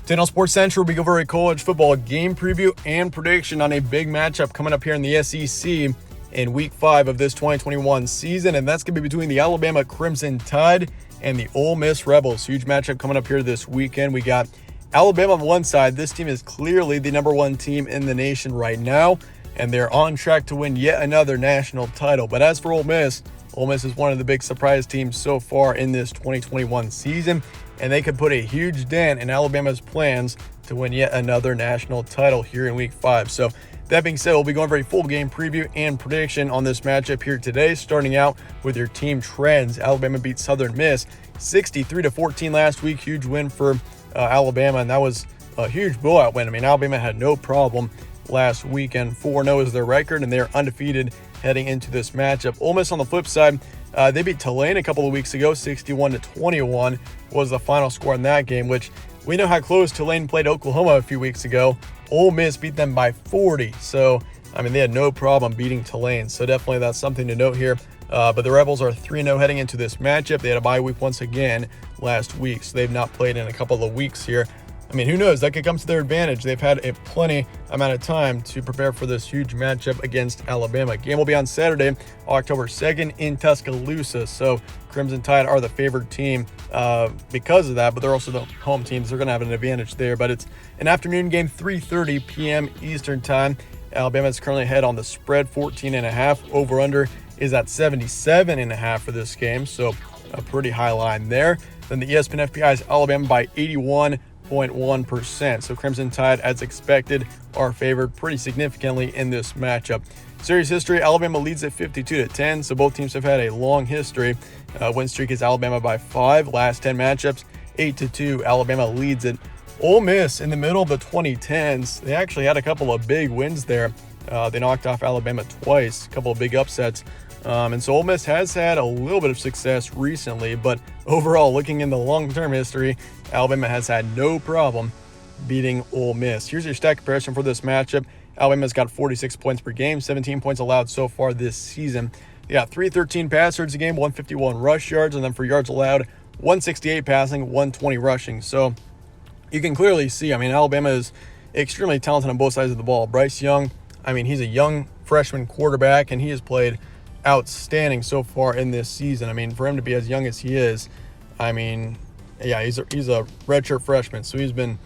Today on Sports Central, we go over a college football game preview and prediction on a big matchup coming up here in the SEC in Week 5 of this 2021 season, and that's going to be between the Alabama Crimson Tide and the Ole Miss Rebels. Huge matchup coming up here this weekend. We got Alabama on one side. This team is clearly the number one team in the nation right now, and they're on track to win yet another national title. But as for Ole Miss is one of the big surprise teams so far in this 2021 season, and they could put a huge dent in Alabama's plans to win yet another national title here in Week 5. So that being said, we'll be going for a full game preview and prediction on this matchup here today, starting out with your team trends. Alabama beat Southern Miss 63-14 last week. Huge win for Alabama, and that was a huge blowout win. I mean, Alabama had no problem last weekend. 4-0 is their record, and they're undefeated heading into this matchup. Ole Miss on the flip side, they beat Tulane a couple of weeks ago. 61-21 was the final score in that game, which we know how close Tulane played Oklahoma a few weeks ago. Ole Miss beat them by 40. So, I mean, they had no problem beating Tulane. So definitely that's something to note here. But the Rebels are 3-0 heading into this matchup. They had a bye week once again last week, so they've not played in a couple of weeks here. I mean, who knows? That could come to their advantage. They've had a plenty amount of time to prepare for this huge matchup against Alabama. Game will be on Saturday, October 2nd in Tuscaloosa. So Crimson Tide are the favored team because of that, but they're also the home teams. They're going to have an advantage there. But it's an afternoon game, 3:30 p.m. Eastern time. Alabama is currently ahead on the spread, 14.5. Over-under is at 77.5 for this game, so a pretty high line there. Then the ESPN FPI is Alabama by 81.1%. So Crimson Tide, as expected, are favored pretty significantly in this matchup. Series history, Alabama leads at 52-10, so both teams have had a long history. Win streak is Alabama by 5. Last 10 matchups, 8-2. Alabama leads it. Ole Miss in the middle of the 2010s, they actually had a couple of big wins there. They knocked off Alabama twice, a couple of big upsets. And so Ole Miss has had a little bit of success recently, but overall, looking in the long-term history, Alabama has had no problem beating Ole Miss. Here's your stat comparison for this matchup. Alabama's got 46 points per game, 17 points allowed so far this season. They got 313 pass yards a game, 151 rush yards, and then for yards allowed, 168 passing, 120 rushing. So you can clearly see, I mean, Alabama is extremely talented on both sides of the ball. Bryce Young, I mean, he's a young freshman quarterback, and he has played outstanding so far in this season. I mean, for him to be as young as he is, I mean, yeah, he's a redshirt freshman. So he's been,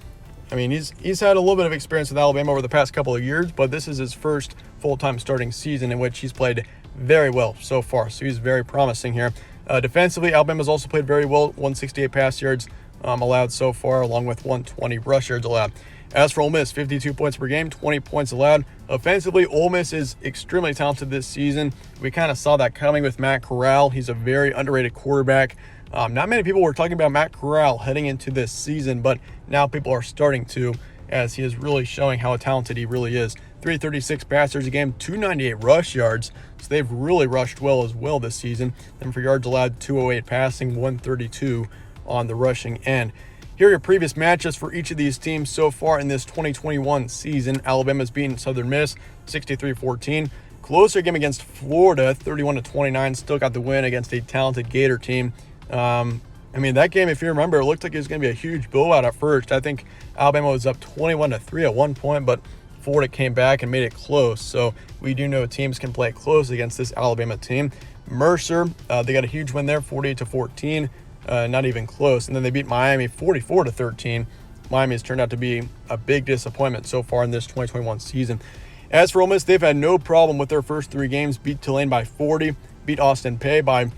I mean, he's had a little bit of experience with Alabama over the past couple of years, but this is his first full-time starting season in which he's played very well so far. So he's very promising here. Defensively, Alabama's also played very well, 168 pass yards allowed so far, along with 120 rush yards allowed. As for Ole Miss, 52 points per game, 20 points allowed. Offensively, Ole Miss is extremely talented this season. We kind of saw that coming with Matt Corral. He's a very underrated quarterback. Not many people were talking about Matt Corral heading into this season, but now people are starting to, as he is really showing how talented he really is. 336 passers a game, 298 rush yards. So they've really rushed well as well this season. Then for yards allowed, 208 passing, 132 on the rushing end. Here are your previous matchups for each of these teams so far in this 2021 season. Alabama's beaten Southern Miss 63-14. Closer game against Florida, 31-29. Still got the win against a talented Gator team. I mean, that game, if you remember, it looked like it was going to be a huge blowout at first. I think Alabama was up 21-3 at one point, but Florida came back and made it close. So we do know teams can play close against this Alabama team. Mercer, they got a huge win there, 48-14. Not even close. And then they beat Miami 44-13. Miami has turned out to be a big disappointment so far in this 2021 season. As for Ole Miss, they've had no problem with their first 3 games. Beat Tulane by 40, beat Austin Peay by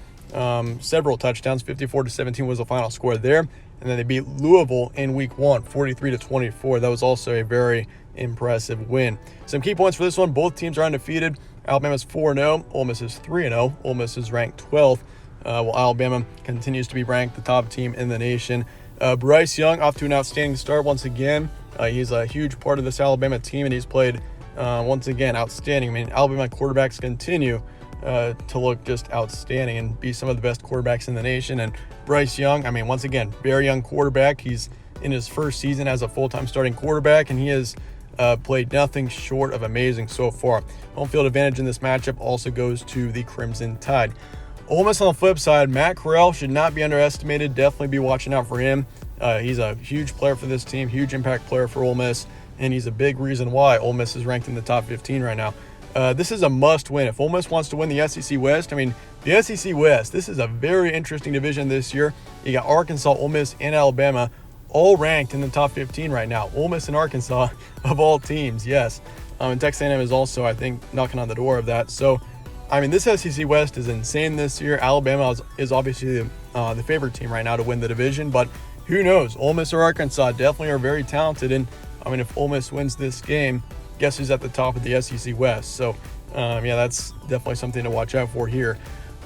several touchdowns. 54-17 was the final score there. And then they beat Louisville in week 1, 43-24. That was also a very impressive win. Some key points for this one. Both teams are undefeated. Alabama's 4-0. Ole Miss is 3-0. Ole Miss is ranked 12th. While Alabama continues to be ranked the top team in the nation. Bryce Young off to an outstanding start once again. He's a huge part of this Alabama team, and he's played once again outstanding. I mean, Alabama quarterbacks continue to look just outstanding and be some of the best quarterbacks in the nation. And Bryce Young, I mean, once again, very young quarterback. He's in his first season as a full-time starting quarterback, and he has played nothing short of amazing so far. Home field advantage in this matchup also goes to the Crimson Tide. Ole Miss on the flip side, Matt Corral should not be underestimated. Definitely be watching out for him. He's a huge player for this team, huge impact player for Ole Miss, and he's a big reason why Ole Miss is ranked in the top 15 right now. This is a must-win. If Ole Miss wants to win the SEC West, I mean, the SEC West, this is a very interesting division this year. You got Arkansas, Ole Miss, and Alabama all ranked in the top 15 right now. Ole Miss and Arkansas, of all teams, yes. And Texas A&M is also, I think, knocking on the door of that. So, I mean, this SEC West is insane this year. Alabama is obviously the favorite team right now to win the division, but who knows? Ole Miss or Arkansas definitely are very talented, and I mean, if Ole Miss wins this game, guess who's at the top of the SEC West? So, yeah, that's definitely something to watch out for here.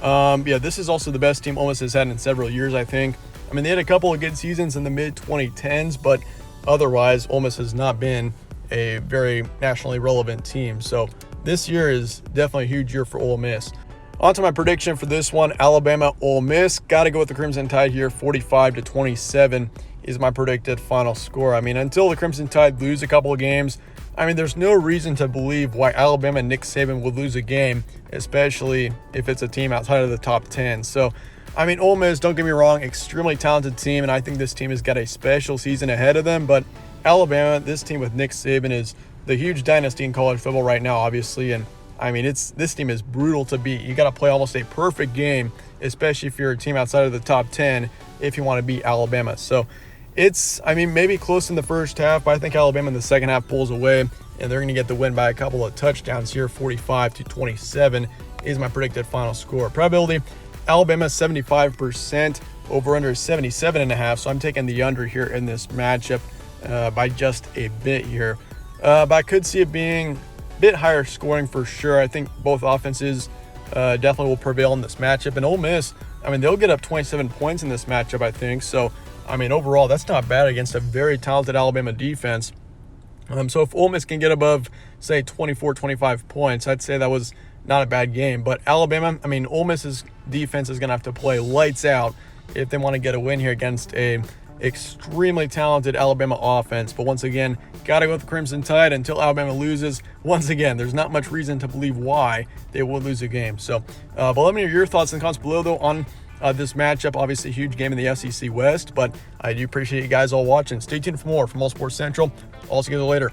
Yeah, this is also the best team Ole Miss has had in several years, I think. I mean, they had a couple of good seasons in the mid-2010s, but otherwise, Ole Miss has not been a very nationally relevant team. So this year is definitely a huge year for Ole Miss. On to my prediction for this one, Alabama, Ole Miss. Got to go with the Crimson Tide here. 45-27 is my predicted final score. I mean, until the Crimson Tide lose a couple of games, I mean, there's no reason to believe why Alabama and Nick Saban would lose a game, especially if it's a team outside of the top 10. So, I mean, Ole Miss, don't get me wrong, extremely talented team, and I think this team has got a special season ahead of them. But Alabama, this team with Nick Saban, is the huge dynasty in college football right now, obviously. And, I mean, this team is brutal to beat. You got to play almost a perfect game, especially if you're a team outside of the top 10, if you want to beat Alabama. So, it's, I mean, maybe close in the first half, but I think Alabama in the second half pulls away, and they're going to get the win by a couple of touchdowns here. 45-27 is my predicted final score. Probability, Alabama 75%, over under 77.5, so I'm taking the under here in this matchup by just a bit here. But I could see it being a bit higher scoring for sure. I think both offenses definitely will prevail in this matchup. And Ole Miss, I mean, they'll get up 27 points in this matchup, I think. So, I mean, overall, that's not bad against a very talented Alabama defense. So if Ole Miss can get above, say, 24, 25 points, I'd say that was not a bad game. But Alabama, I mean, Ole Miss's defense is going to have to play lights out if they want to get a win here against a extremely talented Alabama offense. But once again, got to go with the Crimson Tide until Alabama loses. Once again, there's not much reason to believe why they will lose a game. So, but let me know your thoughts in the comments below, though, on this matchup. Obviously, a huge game in the SEC West, but I do appreciate you guys all watching. Stay tuned for more from All Sports Central. I'll see you later.